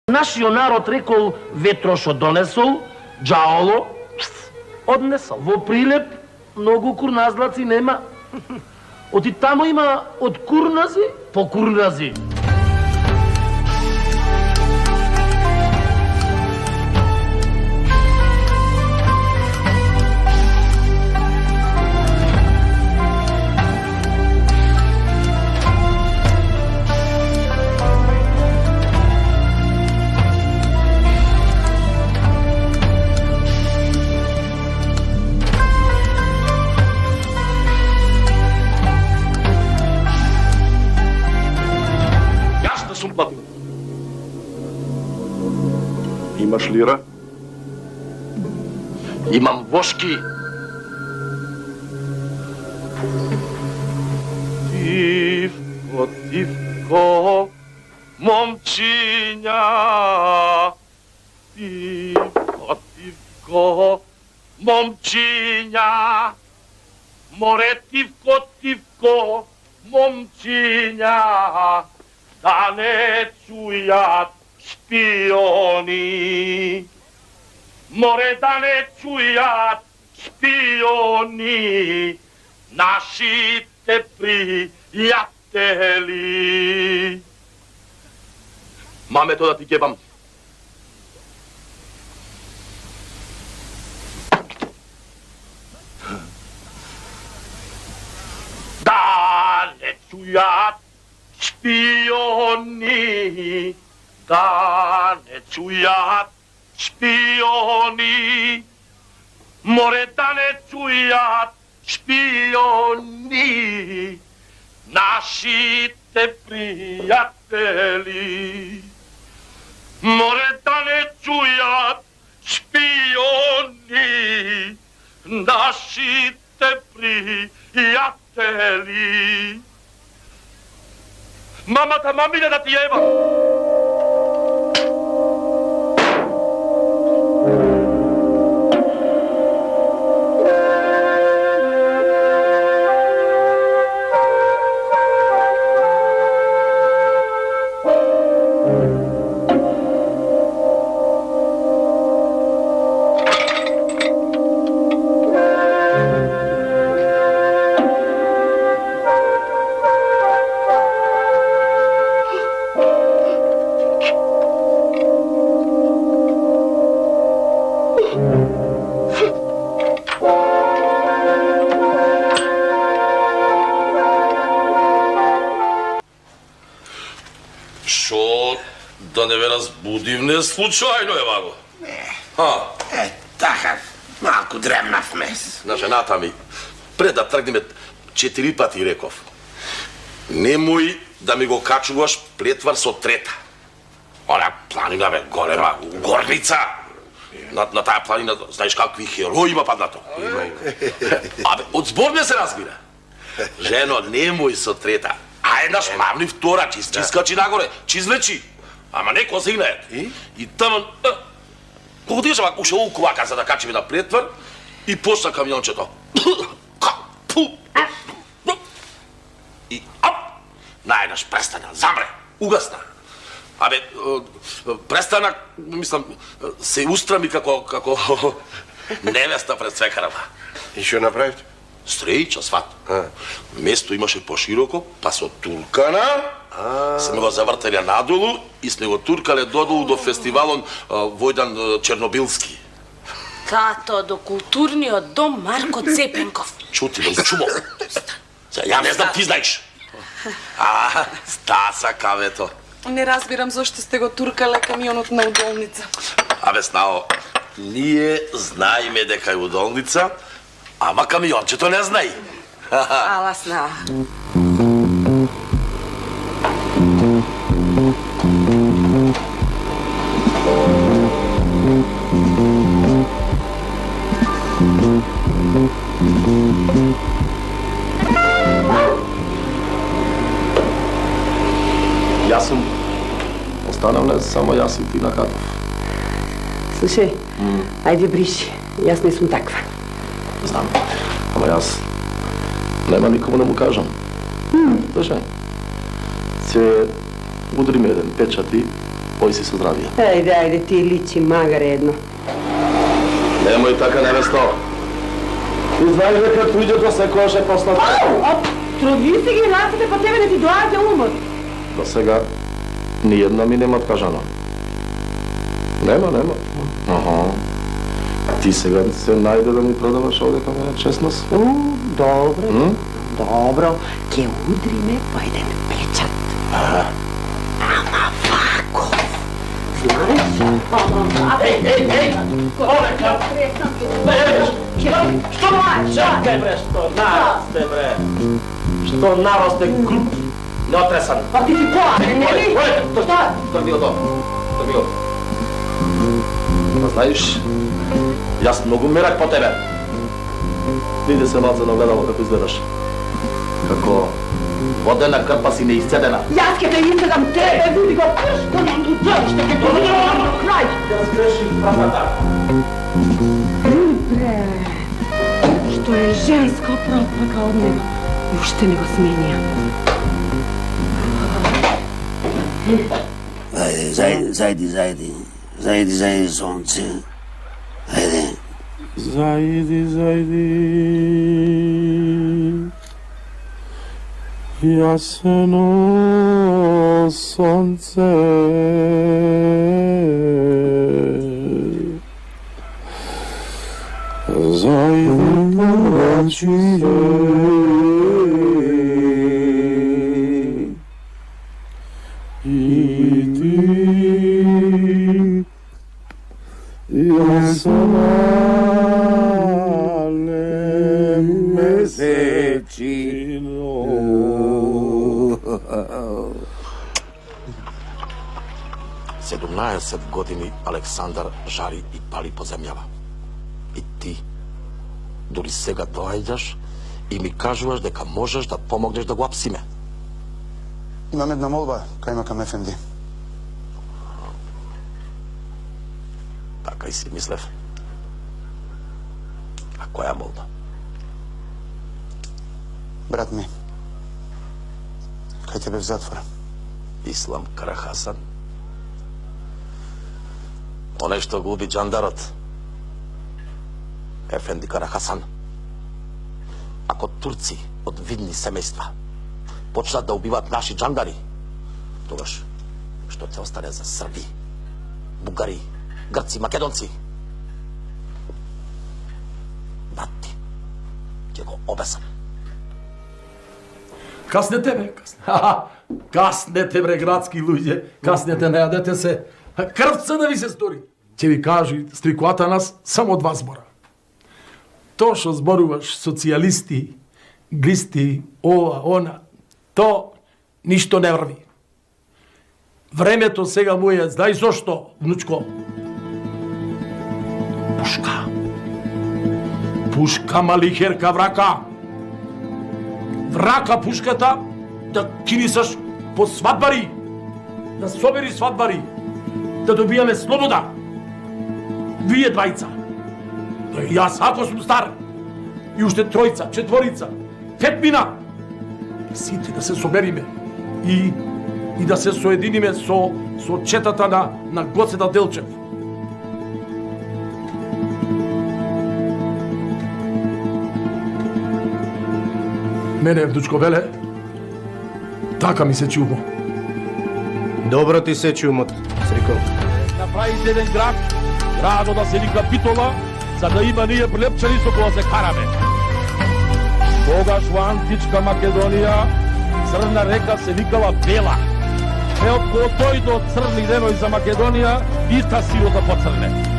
Нашиот народ рекол ветро што донесол, джаоло однесол. Во Прилеп многу курназлаци нема. Оти тамо има од курнази по курнази. Имаш лира? Имам вошки. Тивко, тивко, момчиња. Тивко, тивко, момчиња. Море тивко, тивко, момчиња. Да не чујат шпиони. Море да не чујат шпиони нашите пријатели. Мамето да ти гебам. Да не чујат шпиони. Да не чујат шпиони. Море да не чујат шпиони нашите пријатели. Море да не чујат шпиони нашите пријатели. Мамата, мамине да ти ева. Да не ве разбудивне случајно е ваго. Не. Така, малку дремнавме. На жената ми, пред да тргнеме 4 пати реков. Немој да ми го качуваш плетвар со трета. Она планина бе, голема, горница. На таа планина, знаеш какви херои има паднато. Абе, од збор не се разбира. Жено, немој со трета. А еднаш мамни втора, чи скачи нагоре, чи излечи. Ама неко се игнајат. И таман, кога дигаш вака, уште уквака за да качиме на плетвар и почна камиончето. И ап! Наеднаш престана, замре, угасна. Абе, престана, мислам, се устрами како невеста пред свекарава. И што направите? Стрејча сват. Место имаше пошироко, па со туркана сме го завртеле надолу и сме го туркале додолу до фестивалон Војдан Чернобилски. Тато, до културниот дом Марко Цепенков. Чути, да чумо. Ја не знам, ти знаеш. Стаса кавето. Не разбирам зошто сте го туркале камионот на удолница. Абе, Снао, ние знаеме дека е удолница, ама камиончето не знаи. Ала, Снао. Јас сум останавме само јас и ти на Катов. Слушай, ајде бриши, јас не сум таква. Знам, ама јас нема никому да му кажам. Слушай, ќе удриме еден печат и Кој си со здравие? Ајде, ти личи магар едно. Немој така, невесто. Ти знаеш дека туѓето секојаш е послат. Трови си ги раците, па тебе не ти доаѓа умот. До сега ни една ми нема откажано. Нема. Аха. Ти сега се најде да ми продаваш овде кај мене честност? Добро, ќе удриме по еден печат. Ама вако. Знаеш? Ей! Олека! Што чакај бре, што нарасте бре? Што нарасте груп неотресан? А ти си која? Олека, Што? Тоа било тоа. Да знаеш, јас многу мерак по тебе. Иде се малце на огледало како изгледаш. Како водена крпа си неисцедена. Јас ќе те изгледам тебе, види го пушко на тудовиште, ќе те доведам до крај. Јас греших правата. Бре, што е женска пропака од него и уште не го сменија. Зајди, сонце. Ајде. Зајди, јасено сонце. Зајди, рачије. И ти јасале месечино. 17 години Александар жари и пали по земјава. И ти, дури сега доаѓаш и ми кажуваш дека можеш да помогнеш да го апсиме. Имам една молба, кајмакам ефенди. Така и си мислев. А која молба? Брат ми, кај тебе в затвора. Ислам Карахасан? Оне што го уби джандарот. Ефенди Карахасан. Ако турци од видни семејства почнат да убиват наши джандари, тогаш што ќе остане за Срби, Бугари, Грци, Македонци? Брат ти, ќе го обесам. Каснете бе, каснете бре, градски луѓе, каснете, најадете се. Крвца да ви се стори. Ќе ви кажи стрикуата нас само два збора. То што зборуваш социјалисти, глисти, ова, она, то ништо не врви. Времето сега му е, знај зошто, внучко? Пушка. Пушка, малихерка, врака. Врака пушката да кинисаш по свадбари, да собери свадбари, да добијаме слобода. Вие двајца. Јас ако сум стар, и уште тројца, четворица, петмина, сите да се собериме и да се соединиме со четата на Гоцета Делчев. Мене, внучко Веле, така ми се чумо. Добро ти се чумот, Сриков. Направите еден градо да се вика Битола, за да има ние плепчани со која се караме. Тогаш во античка Македонија Црна река се викала Бела. Е, од тој до црни деној за Македонија, иста сирота поцрне.